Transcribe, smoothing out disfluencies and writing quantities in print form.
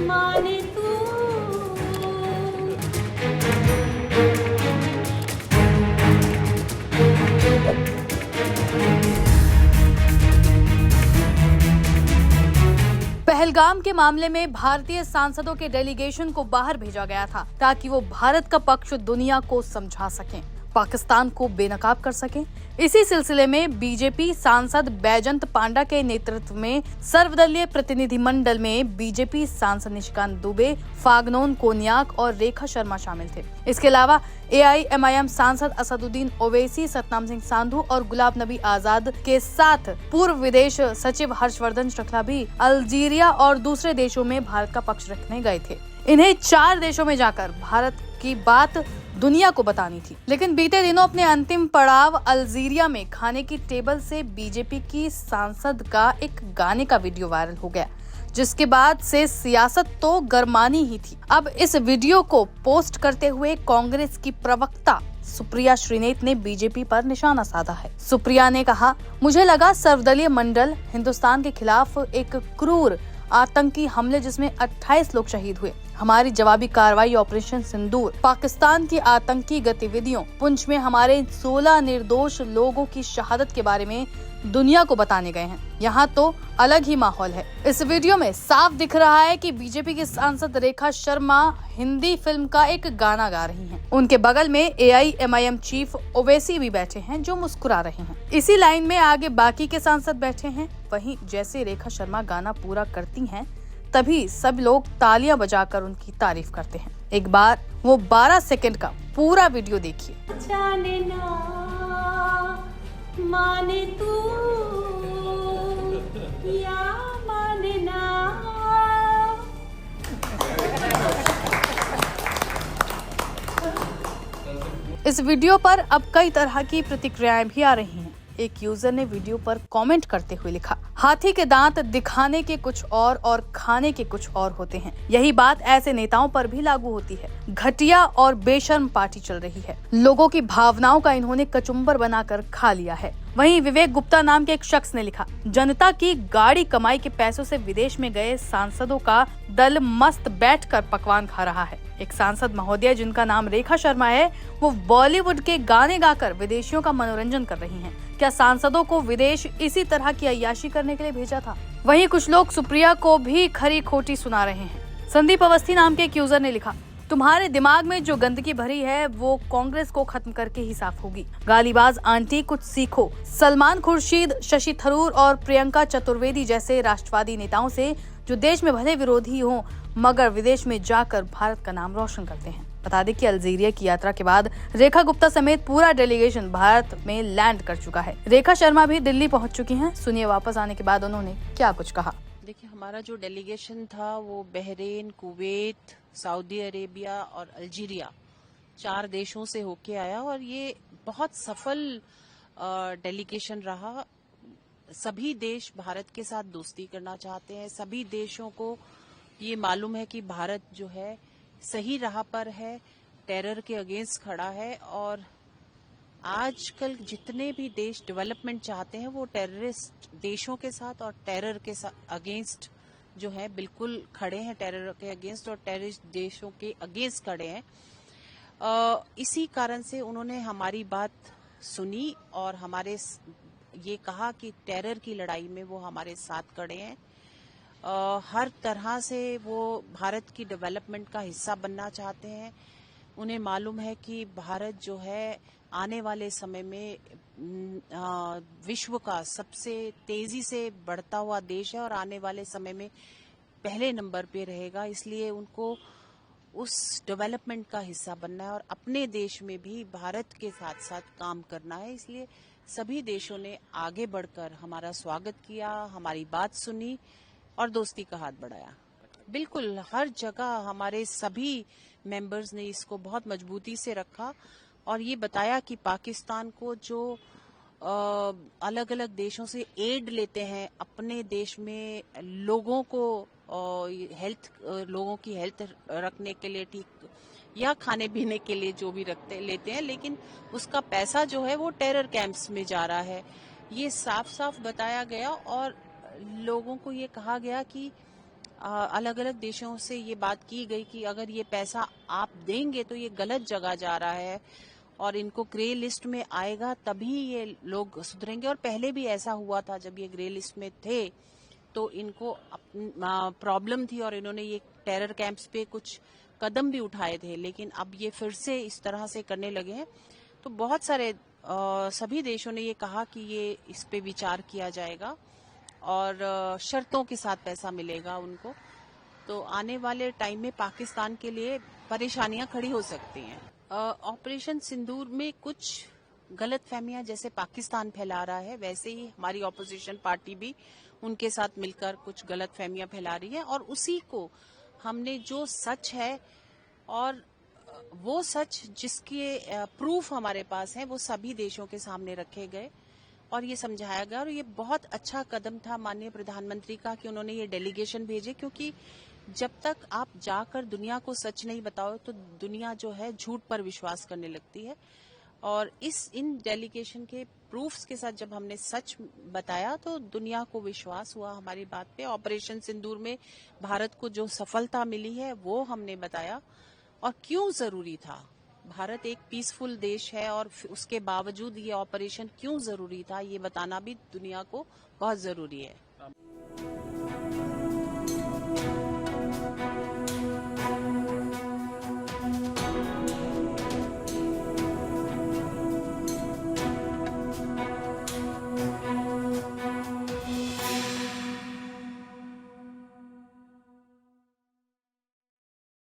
माने तू। पहलगाम के मामले में भारतीय सांसदों के डेलीगेशन को बाहर भेजा गया था ताकि वो भारत का पक्ष दुनिया को समझा सकें, पाकिस्तान को बेनकाब कर सकें। इसी सिलसिले में बीजेपी सांसद बैजंत पांडा के नेतृत्व में सर्वदलीय प्रतिनिधिमंडल में बीजेपी सांसद निशिकांत दुबे, फागनोन कोन्याक और रेखा शर्मा शामिल थे। इसके अलावा AIMIM सांसद असदुद्दीन ओवैसी, सतनाम सिंह सांधु और गुलाब नबी आजाद के साथ पूर्व विदेश सचिव हर्षवर्धन श्रृंखला भी अल्जीरिया और दूसरे देशों में भारत का पक्ष रखने गए थे। इन्हें 4 देशों में जाकर भारत की बात दुनिया को बतानी थी। लेकिन बीते दिनों अपने अंतिम पड़ाव अल्जीरिया में खाने की टेबल से बीजेपी की सांसद का एक गाने का वीडियो वायरल हो गया, जिसके बाद से सियासत तो गरमानी ही थी। अब इस वीडियो को पोस्ट करते हुए कांग्रेस की प्रवक्ता सुप्रिया श्रीनेत ने बीजेपी पर निशाना साधा है। सुप्रिया ने कहा, मुझे लगा सर्वदलीय मंडल हिंदुस्तान के खिलाफ एक क्रूर आतंकी हमले जिसमें 28 लोग शहीद हुए। हमारी जवाबी कार्रवाई ऑपरेशन सिंदूर पाकिस्तान की आतंकी गतिविधियों, पुंछ में हमारे 16 निर्दोष लोगों की शहादत के बारे में दुनिया को बताने गए हैं। यहाँ तो अलग ही माहौल है। इस वीडियो में साफ दिख रहा है कि बीजेपी की सांसद रेखा शर्मा हिंदी फिल्म का एक गाना गा रही हैं। उनके बगल में AIMIM चीफ ओवैसी भी बैठे हैं जो मुस्कुरा रहे हैं। इसी लाइन में आगे बाकी के सांसद बैठे हैं। वहीं जैसे रेखा शर्मा गाना पूरा करती हैं, तभी सब लोग तालियां बजाकर उनकी तारीफ करते हैं। एक बार वो 12 सेकंड का पूरा वीडियो देखिए। जाने ना माने तू या माने ना। इस वीडियो पर अब कई तरह की प्रतिक्रियाएं भी आ रही हैं। एक यूजर ने वीडियो पर कमेंट करते हुए लिखा, हाथी के दांत दिखाने के कुछ और खाने के कुछ और होते हैं। यही बात ऐसे नेताओं पर भी लागू होती है। घटिया और बेशर्म पार्टी चल रही है। लोगों की भावनाओं का इन्होंने कचुम्बर बनाकर खा लिया है। वहीं विवेक गुप्ता नाम के एक शख्स ने लिखा, जनता की गाड़ी कमाई के पैसों से विदेश में गए सांसदों का दल मस्त बैठकर पकवान खा रहा है। एक सांसद महोदया जिनका नाम रेखा शर्मा है, वो बॉलीवुड के गाने गाकर विदेशियों का मनोरंजन कर रही हैं। क्या सांसदों को विदेश इसी तरह की अय्याशी करने के लिए भेजा था? वहीं कुछ लोग सुप्रिया को भी खरी खोटी सुना रहे हैं। संदीप अवस्थी नाम के एक यूजर ने लिखा, तुम्हारे दिमाग में जो गंदगी भरी है वो कांग्रेस को खत्म करके ही साफ होगी। गालीबाज आंटी, कुछ सीखो। सलमान खुर्शीद, शशि थरूर और प्रियंका चतुर्वेदी जैसे राष्ट्रवादी नेताओं से जो देश में भले विरोधी हों मगर विदेश में जाकर भारत का नाम रोशन करते हैं। बता दें कि अल्जीरिया की यात्रा के बाद रेखा गुप्ता समेत पूरा डेलीगेशन भारत में लैंड कर चुका है। रेखा शर्मा भी दिल्ली पहुंच चुकी हैं। सुनिए वापस आने के बाद उन्होंने क्या कुछ कहा। देखिए, हमारा जो डेलीगेशन था वो बहरीन, कुवैत, सऊदी अरेबिया और अल्जीरिया 4 देशों से होके आया और ये बहुत सफल डेलीगेशन रहा। सभी देश भारत के साथ दोस्ती करना चाहते हैं। सभी देशों को ये मालूम है कि भारत जो है सही राह पर है, टेरर के अगेंस्ट खड़ा है और आजकल जितने भी देश डेवलपमेंट चाहते हैं वो टेररिस्ट देशों के साथ और टेरर के अगेंस्ट जो है बिल्कुल खड़े हैं। टेरर के अगेंस्ट और टेररिस्ट देशों के अगेंस्ट खड़े हैं। इसी कारण से उन्होंने हमारी बात सुनी और हमारे ये कहा कि टेरर की लड़ाई में वो हमारे साथ खड़े हैं। हर तरह से वो भारत की डेवलपमेंट का हिस्सा बनना चाहते हैं। उन्हें मालूम है कि भारत जो है आने वाले समय में विश्व का सबसे तेजी से बढ़ता हुआ देश है और आने वाले समय में पहले नंबर पे रहेगा। इसलिए उनको उस डेवलपमेंट का हिस्सा बनना है और अपने देश में भी भारत के साथ साथ काम करना है। इसलिए सभी देशों ने आगे बढ़कर हमारा स्वागत किया, हमारी बात सुनी और दोस्ती का हाथ बढ़ाया। बिल्कुल हर जगह हमारे सभी मेंबर्स ने इसको बहुत मजबूती से रखा और ये बताया कि पाकिस्तान को जो अलग अलग देशों से एड लेते हैं अपने देश में लोगों को लोगों की हेल्थ रखने के लिए, ठीक या खाने पीने के लिए जो भी लेते हैं, लेकिन उसका पैसा जो है वो टेरर कैंप्स में जा रहा है। ये साफ साफ बताया गया और लोगों को ये कहा गया कि अलग अलग देशों से ये बात की गई कि अगर ये पैसा आप देंगे तो ये गलत जगह जा रहा है और इनको ग्रे लिस्ट में आएगा तभी ये लोग सुधरेंगे। और पहले भी ऐसा हुआ था, जब ये ग्रे लिस्ट में थे तो इनको प्रॉब्लम थी और इन्होंने ये टेरर कैंप्स पे कुछ कदम भी उठाए थे, लेकिन अब ये फिर से इस तरह से करने लगे हैं। तो बहुत सारे सभी देशों ने ये कहा कि ये इस पे विचार किया जाएगा और शर्तों के साथ पैसा मिलेगा उनको। तो आने वाले टाइम में पाकिस्तान के लिए परेशानियां खड़ी हो सकती हैं। ऑपरेशन सिंदूर में कुछ गलत फहमियां जैसे पाकिस्तान फैला रहा है, वैसे ही हमारी ऑपोजिशन पार्टी भी उनके साथ मिलकर कुछ गलत फहमियां फैला रही है। और उसी को हमने जो सच है और वो सच जिसके प्रूफ हमारे पास है वो सभी देशों के सामने रखे गए और ये समझाया गया। और ये बहुत अच्छा कदम था माननीय प्रधानमंत्री का कि उन्होंने ये डेलीगेशन भेजे, क्योंकि जब तक आप जाकर दुनिया को सच नहीं बताओ तो दुनिया जो है झूठ पर विश्वास करने लगती है। और इन डेलीगेशन के प्रूफ्स के साथ जब हमने सच बताया तो दुनिया को विश्वास हुआ हमारी बात पे। ऑपरेशन सिंदूर में भारत को जो सफलता मिली है वो हमने बताया और क्यों जरूरी था। भारत एक पीसफुल देश है और उसके बावजूद ये ऑपरेशन क्यों जरूरी था ये बताना भी दुनिया को बहुत जरूरी है।